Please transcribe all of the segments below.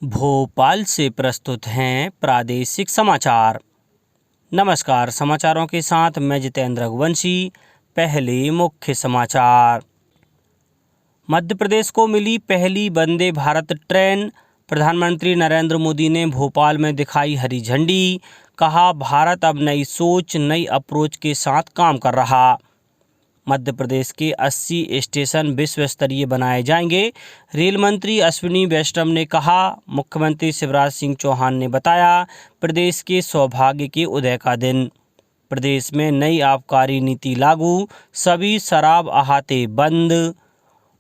भोपाल से प्रस्तुत हैं प्रादेशिक समाचार। नमस्कार, समाचारों के साथ मैं जितेंद्र रघुवंशी। पहले मुख्य समाचार। मध्य प्रदेश को मिली पहली वंदे भारत ट्रेन। प्रधानमंत्री नरेंद्र मोदी ने भोपाल में दिखाई हरी झंडी। कहा, भारत अब नई सोच, नई अप्रोच के साथ काम कर रहा। मध्य प्रदेश के 80 स्टेशन विश्व स्तरीय बनाए जाएंगे। रेल मंत्री अश्विनी वैष्णव ने कहा। मुख्यमंत्री शिवराज सिंह चौहान ने बताया, प्रदेश के सौभाग्य के उदय का दिन। प्रदेश में नई आबकारी नीति लागू, सभी शराब अहाते बंद।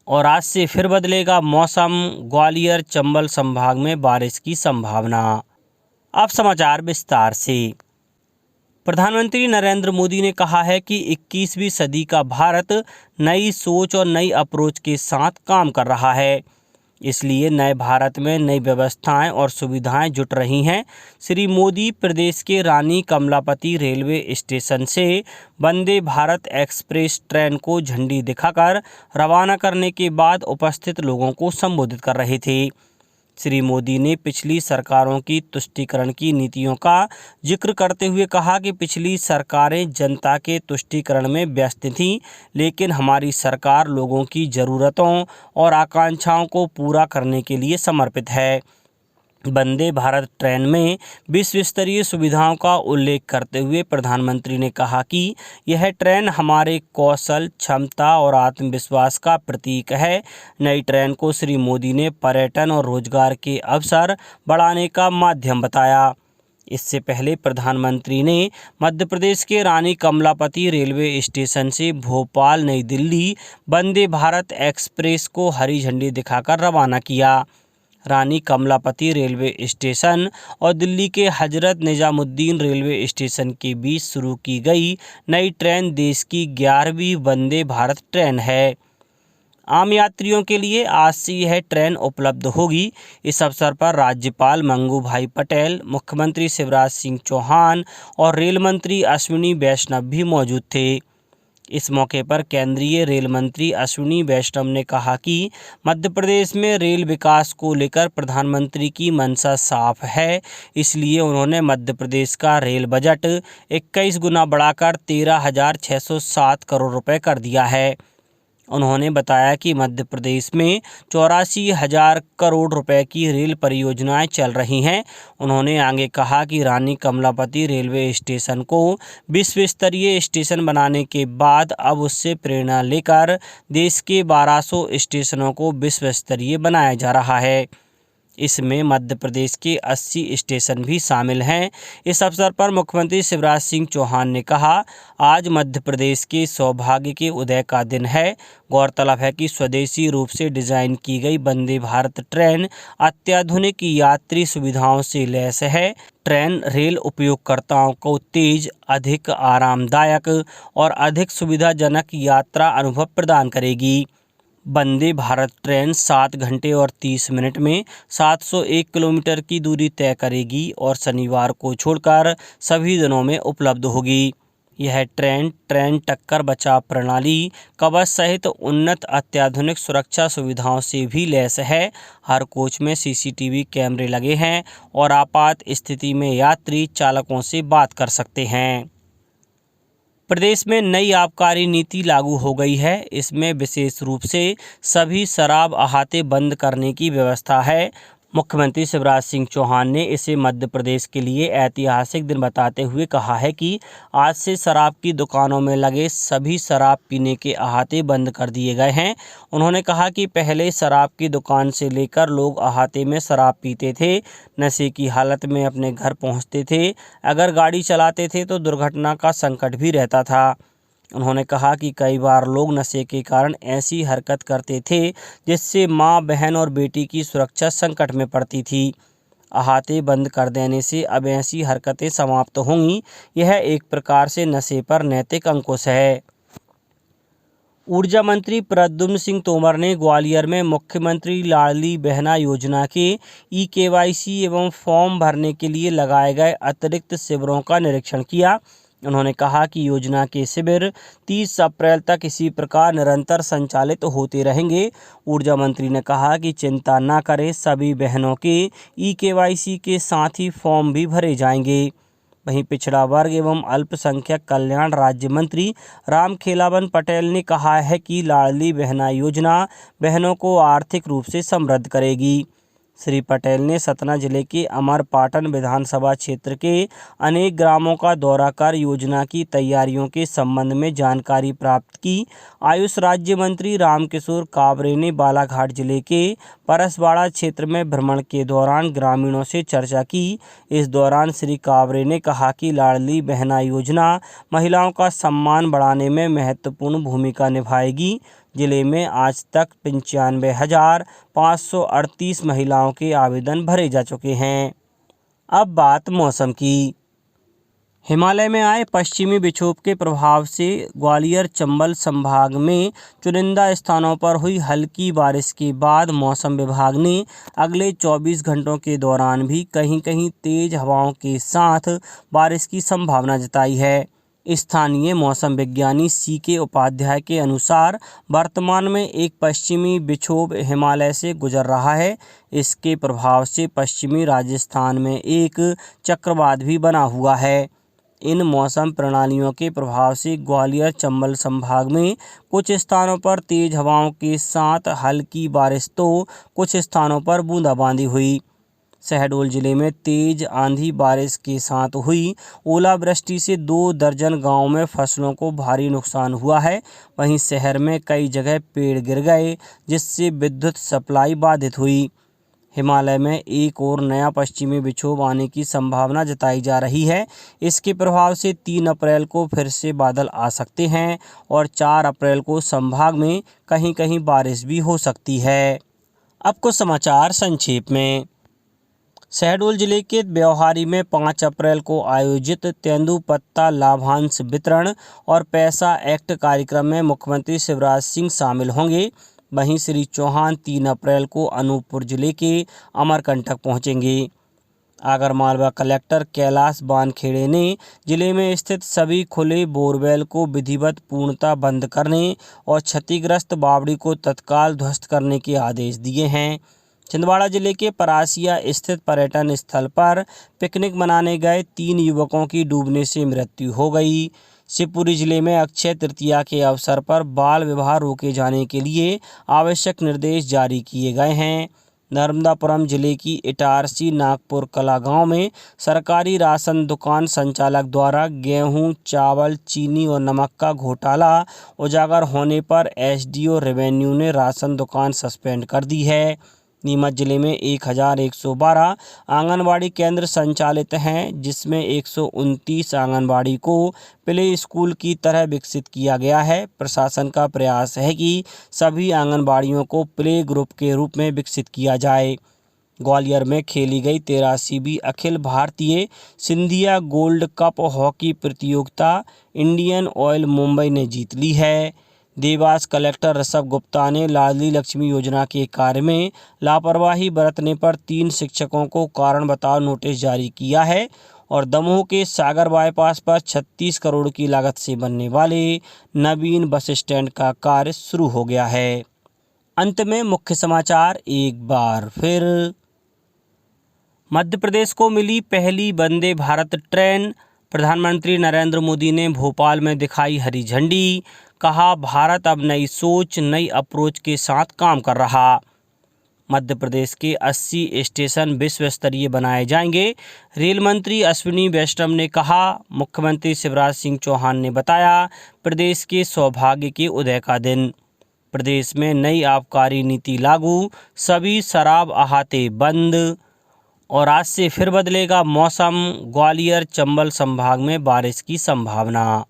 और आज से फिर बदलेगा मौसम, ग्वालियर चंबल संभाग में बारिश की संभावना। अब समाचार विस्तार से। प्रधानमंत्री नरेंद्र मोदी ने कहा है कि 21वीं सदी का भारत नई सोच और नई अप्रोच के साथ काम कर रहा है। इसलिए नए भारत में नई व्यवस्थाएं और सुविधाएं जुट रही हैं। श्री मोदी प्रदेश के रानी कमलापति रेलवे स्टेशन से वंदे भारत एक्सप्रेस ट्रेन को झंडी दिखाकर रवाना करने के बाद उपस्थित लोगों को संबोधित कर रहे थे। श्री मोदी ने पिछली सरकारों की तुष्टीकरण की नीतियों का जिक्र करते हुए कहा कि पिछली सरकारें जनता के तुष्टीकरण में व्यस्त थीं, लेकिन हमारी सरकार लोगों की ज़रूरतों और आकांक्षाओं को पूरा करने के लिए समर्पित है। वंदे भारत ट्रेन में विश्व स्तरीय सुविधाओं का उल्लेख करते हुए प्रधानमंत्री ने कहा कि यह ट्रेन हमारे कौशल, क्षमता और आत्मविश्वास का प्रतीक है। नई ट्रेन को श्री मोदी ने पर्यटन और रोजगार के अवसर बढ़ाने का माध्यम बताया। इससे पहले प्रधानमंत्री ने मध्य प्रदेश के रानी कमलापति रेलवे स्टेशन से भोपाल नई दिल्ली वंदे भारत एक्सप्रेस को हरी झंडी दिखाकर रवाना किया। रानी कमलापति रेलवे स्टेशन और दिल्ली के हजरत निजामुद्दीन रेलवे स्टेशन के बीच शुरू की गई नई ट्रेन देश की 11वीं वंदे भारत ट्रेन है। आम यात्रियों के लिए आज से यह ट्रेन उपलब्ध होगी। इस अवसर पर राज्यपाल मंगू भाई पटेल, मुख्यमंत्री शिवराज सिंह चौहान और रेल मंत्री अश्विनी वैष्णव भी मौजूद थे। इस मौके पर केंद्रीय रेल मंत्री अश्विनी वैष्णव ने कहा कि मध्य प्रदेश में रेल विकास को लेकर प्रधानमंत्री की मंशा साफ है। इसलिए उन्होंने मध्य प्रदेश का रेल बजट 21 गुना बढ़ाकर 13,607 करोड़ रुपए कर दिया है। उन्होंने बताया कि मध्य प्रदेश में 84,000 करोड़ रुपए की रेल परियोजनाएं चल रही हैं। उन्होंने आगे कहा कि रानी कमलापति रेलवे स्टेशन को विश्व स्तरीय स्टेशन बनाने के बाद अब उससे प्रेरणा लेकर देश के 1200 स्टेशनों को विश्व स्तरीय बनाया जा रहा है। इसमें मध्य प्रदेश के 80 स्टेशन भी शामिल हैं। इस अवसर पर मुख्यमंत्री शिवराज सिंह चौहान ने कहा, आज मध्य प्रदेश के सौभाग्य के उदय का दिन है। गौरतलब है कि स्वदेशी रूप से डिजाइन की गई वंदे भारत ट्रेन अत्याधुनिक यात्री सुविधाओं से लैस है। ट्रेन रेल उपयोगकर्ताओं को तेज, अधिक आरामदायक और अधिक सुविधाजनक यात्रा अनुभव प्रदान करेगी। वंदे भारत ट्रेन 7 घंटे और 30 मिनट में 701 किलोमीटर की दूरी तय करेगी और शनिवार को छोड़कर सभी दिनों में उपलब्ध होगी। यह ट्रेन टक्कर बचाव प्रणाली, कवच सहित उन्नत अत्याधुनिक सुरक्षा सुविधाओं से भी लैस है। हर कोच में CCTV कैमरे लगे हैं और आपात स्थिति में यात्री चालकों से बात कर सकते हैं। प्रदेश में नई आबकारी नीति लागू हो गई है। इसमें विशेष रूप से सभी शराब अहाते बंद करने की व्यवस्था है। मुख्यमंत्री शिवराज सिंह चौहान ने इसे मध्य प्रदेश के लिए ऐतिहासिक दिन बताते हुए कहा है कि आज से शराब की दुकानों में लगे सभी शराब पीने के अहाते बंद कर दिए गए हैं। उन्होंने कहा कि पहले शराब की दुकान से लेकर लोग अहाते में शराब पीते थे, नशे की हालत में अपने घर पहुंचते थे, अगर गाड़ी चलाते थे तो दुर्घटना का संकट भी रहता था। उन्होंने कहा कि कई बार लोग नशे के कारण ऐसी हरकत करते थे जिससे मां, बहन और बेटी की सुरक्षा संकट में पड़ती थी। अहाते बंद कर देने से अब ऐसी हरकतें समाप्त होंगी। यह एक प्रकार से नशे पर नैतिक अंकुश है। ऊर्जा मंत्री प्रद्युम्न सिंह तोमर ने ग्वालियर में मुख्यमंत्री लाडली बहना योजना के eKYC एवं फॉर्म भरने के लिए लगाए गए अतिरिक्त शिविरों का निरीक्षण किया। उन्होंने कहा कि योजना के शिविर 30 अप्रैल तक इसी प्रकार निरंतर संचालित होते रहेंगे। ऊर्जा मंत्री ने कहा कि चिंता न करें, सभी बहनों के ई-केवाईसी के साथ ही फॉर्म भी भरे जाएंगे। वहीं पिछड़ा वर्ग एवं अल्पसंख्यक कल्याण राज्य मंत्री रामखेलावन पटेल ने कहा है कि लाडली बहना योजना बहनों को आर्थिक रूप से समृद्ध करेगी। श्री पटेल ने सतना जिले के अमरपाटन विधानसभा क्षेत्र के अनेक ग्रामों का दौरा कर योजना की तैयारियों के संबंध में जानकारी प्राप्त की। आयुष राज्य मंत्री रामकिशोर काबरे ने बालाघाट जिले के परसवाड़ा क्षेत्र में भ्रमण के दौरान ग्रामीणों से चर्चा की। इस दौरान श्री काबरे ने कहा कि लाडली बहना योजना महिलाओं का सम्मान बढ़ाने में महत्वपूर्ण भूमिका निभाएगी। जिले में आज तक 95,538 महिलाओं के आवेदन भरे जा चुके हैं। अब बात मौसम की। हिमालय में आए पश्चिमी विक्षोभ के प्रभाव से ग्वालियर चंबल संभाग में चुनिंदा स्थानों पर हुई हल्की बारिश के बाद मौसम विभाग ने अगले 24 घंटों के दौरान भी कहीं कहीं तेज हवाओं के साथ बारिश की संभावना जताई है। स्थानीय मौसम विज्ञानी CK उपाध्याय के अनुसार वर्तमान में एक पश्चिमी विक्षोभ हिमालय से गुजर रहा है। इसके प्रभाव से पश्चिमी राजस्थान में एक चक्रवात भी बना हुआ है। इन मौसम प्रणालियों के प्रभाव से ग्वालियर चंबल संभाग में कुछ स्थानों पर तेज हवाओं के साथ हल्की बारिश तो कुछ स्थानों पर बूंदाबांदी हुई। शहडोल जिले में तेज आंधी बारिश के साथ हुई ओलावृष्टि से 2 दर्जन गांवों में फसलों को भारी नुकसान हुआ है। वहीं शहर में कई जगह पेड़ गिर गए, जिससे विद्युत सप्लाई बाधित हुई। हिमालय में एक और नया पश्चिमी विक्षोभ आने की संभावना जताई जा रही है। इसके प्रभाव से 3 अप्रैल को फिर से बादल आ सकते हैं और 4 अप्रैल को संभाग में कहीं कहीं बारिश भी हो सकती है। अब कुछ समाचार संक्षेप में। शहडोल जिले के ब्यौहारी में 5 अप्रैल को आयोजित तेंदुपत्ता लाभांश वितरण और पैसा एक्ट कार्यक्रम में मुख्यमंत्री शिवराज सिंह शामिल होंगे। वहीं श्री चौहान 3 अप्रैल को अनूपपुर जिले के अमरकंटक पहुंचेंगे। आगरमालवा कलेक्टर कैलाश बानखेड़े ने जिले में स्थित सभी खुले बोरवेल को विधिवत पूर्णतः बंद करने और क्षतिग्रस्त बावड़ी को तत्काल ध्वस्त करने के आदेश दिए हैं। छिंदवाड़ा जिले के परासिया स्थित पर्यटन स्थल पर पिकनिक मनाने गए 3 युवकों की डूबने से मृत्यु हो गई। शिवपुरी जिले में अक्षय तृतीया के अवसर पर बाल विवाह रोके जाने के लिए आवश्यक निर्देश जारी किए गए हैं। नर्मदापुरम जिले की इटारसी नागपुर कला गांव में सरकारी राशन दुकान संचालक द्वारा गेहूं, चावल, चीनी और नमक का घोटाला उजागर होने पर SDO रेवेन्यू ने राशन दुकान सस्पेंड कर दी है। नीमच जिले में 1112 आंगनबाड़ी केंद्र संचालित हैं, जिसमें 129 आंगनबाड़ी को प्ले स्कूल की तरह विकसित किया गया है। प्रशासन का प्रयास है कि सभी आंगनबाड़ियों को प्ले ग्रुप के रूप में विकसित किया जाए। ग्वालियर में खेली गई 83वीं Akhil Bharatiya Scindia gold cup hockey प्रतियोगिता इंडियन ऑयल मुंबई ने जीत ली है। देवास कलेक्टर ऋषभ गुप्ता ने लाडली लक्ष्मी योजना के कार्य में लापरवाही बरतने पर 3 शिक्षकों को कारण बताओ नोटिस जारी किया है। और दमोह के सागर बाईपास पर 36 करोड़ की लागत से बनने वाले नवीन बस स्टैंड का कार्य शुरू हो गया है। अंत में मुख्य समाचार एक बार फिर। मध्य प्रदेश को मिली पहली वंदे भारत ट्रेन। प्रधानमंत्री नरेंद्र मोदी ने भोपाल में दिखाई हरी झंडी। कहा, भारत अब नई सोच, नई अप्रोच के साथ काम कर रहा। मध्य प्रदेश के 80 स्टेशन विश्व स्तरीय बनाए जाएंगे। रेल मंत्री अश्विनी वैष्णव ने कहा। मुख्यमंत्री शिवराज सिंह चौहान ने बताया प्रदेश के सौभाग्य के उदय का दिन। प्रदेश में नई आबकारी नीति लागू, सभी शराब अहाते बंद। और आज से फिर बदलेगा मौसम, ग्वालियर चंबल संभाग में बारिश की संभावना।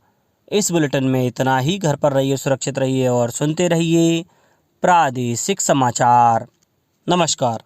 इस बुलेटिन में इतना ही। घर पर रहिए, सुरक्षित रहिए और सुनते रहिए प्रादेशिक समाचार। नमस्कार।